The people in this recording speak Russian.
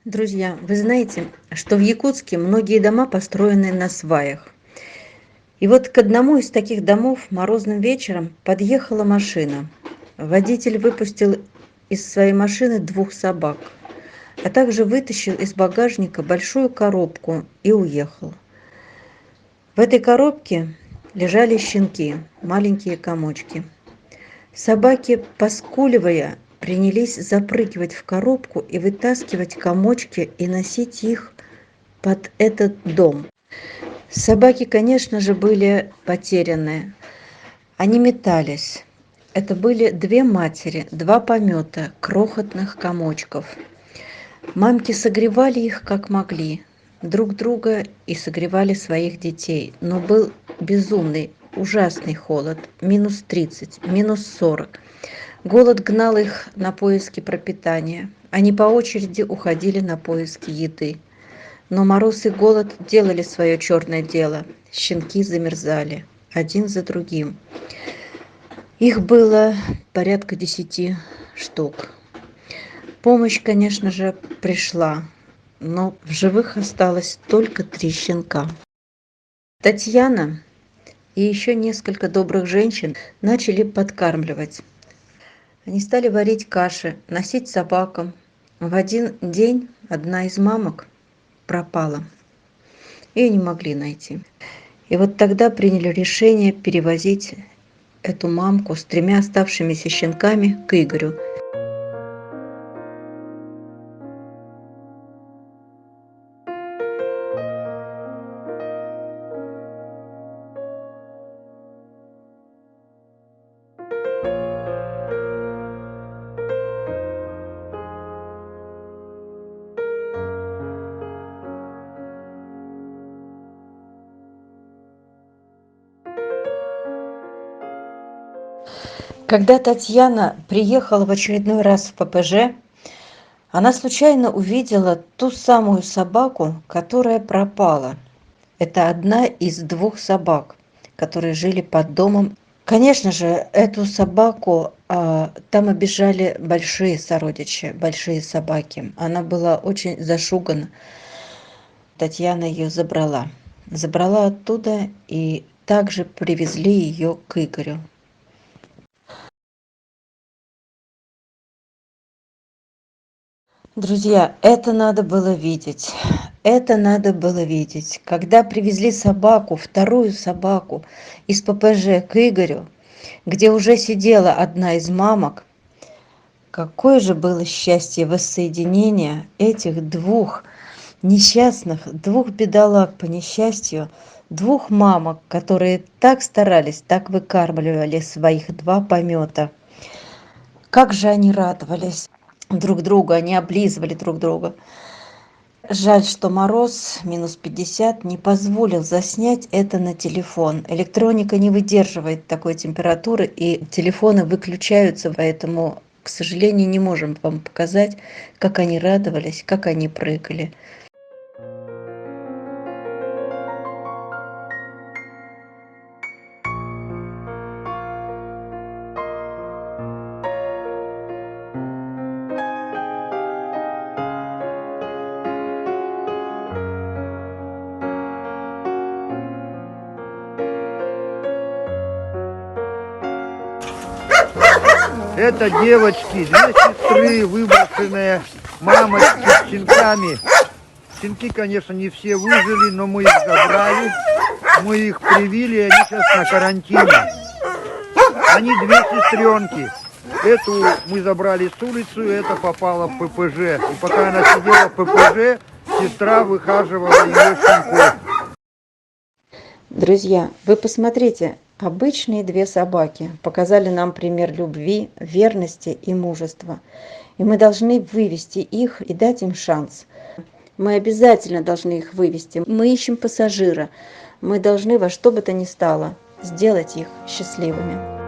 Друзья, вы знаете, что в Якутске многие дома построены на сваях. И вот к одному из таких домов морозным вечером подъехала машина. Водитель выпустил из своей машины двух собак, а также вытащил из багажника большую коробку и уехал. В этой коробке лежали щенки, маленькие комочки. Собаки, поскуливая, принялись запрыгивать в коробку и вытаскивать комочки и носить их под этот дом. Собаки, конечно же, были потеряны. Они метались. Это были две матери, два помета крохотных комочков. Мамки согревали их как могли, друг друга и согревали своих детей. Но был безумный, ужасный холод, минус 30, минус 40. Голод гнал их на поиски пропитания. Они по очереди уходили на поиски еды. Но мороз и голод делали свое черное дело. Щенки замерзали, один за другим. Их было порядка 10 штук. Помощь, конечно же, пришла, но в живых осталось только 3 щенка. Татьяна и еще несколько добрых женщин начали подкармливать. Они стали варить каши, носить собакам. В один день одна из мамок пропала. Ее не могли найти. И вот тогда приняли решение перевозить эту мамку с 3 оставшимися щенками к Игорю. Когда Татьяна приехала в очередной раз в ППЖ, она случайно увидела ту самую собаку, которая пропала. Это одна из 2 собак, которые жили под домом. Конечно же, эту собаку там обижали большие сородичи, большие собаки. Она была очень зашугана. Татьяна ее забрала. Забрала оттуда и также привезли ее к Игорю. Друзья, это надо было видеть. Это надо было видеть. Когда привезли собаку, вторую собаку из ППЖ к Игорю, где уже сидела одна из мамок, какое же было счастье воссоединения этих 2 несчастных, 2 бедолаг по несчастью, 2 мамок, которые так старались, так выкармливали своих 2 помета. Как же они радовались друг другу, они облизывали друг друга. Жаль, что мороз, минус 50, не позволил заснять это на телефон. Электроника не выдерживает такой температуры, и телефоны выключаются, поэтому, к сожалению, не можем вам показать, как они радовались, как они прыгали. Это девочки, 2 сестры, выброшенные мамочки с щенками. Щенки, конечно, не все выжили, но мы их забрали, мы их привили, и они сейчас на карантине. Они 2 сестренки. Эту мы забрали с улицы, это попало в ППЖ. И пока она сидела в ППЖ, сестра выхаживала ее щенков. Друзья, вы посмотрите, обычные 2 собаки показали нам пример любви, верности и мужества. И мы должны вывести их и дать им шанс. Мы обязательно должны их вывести. Мы ищем пассажира. Мы должны во что бы то ни стало сделать их счастливыми.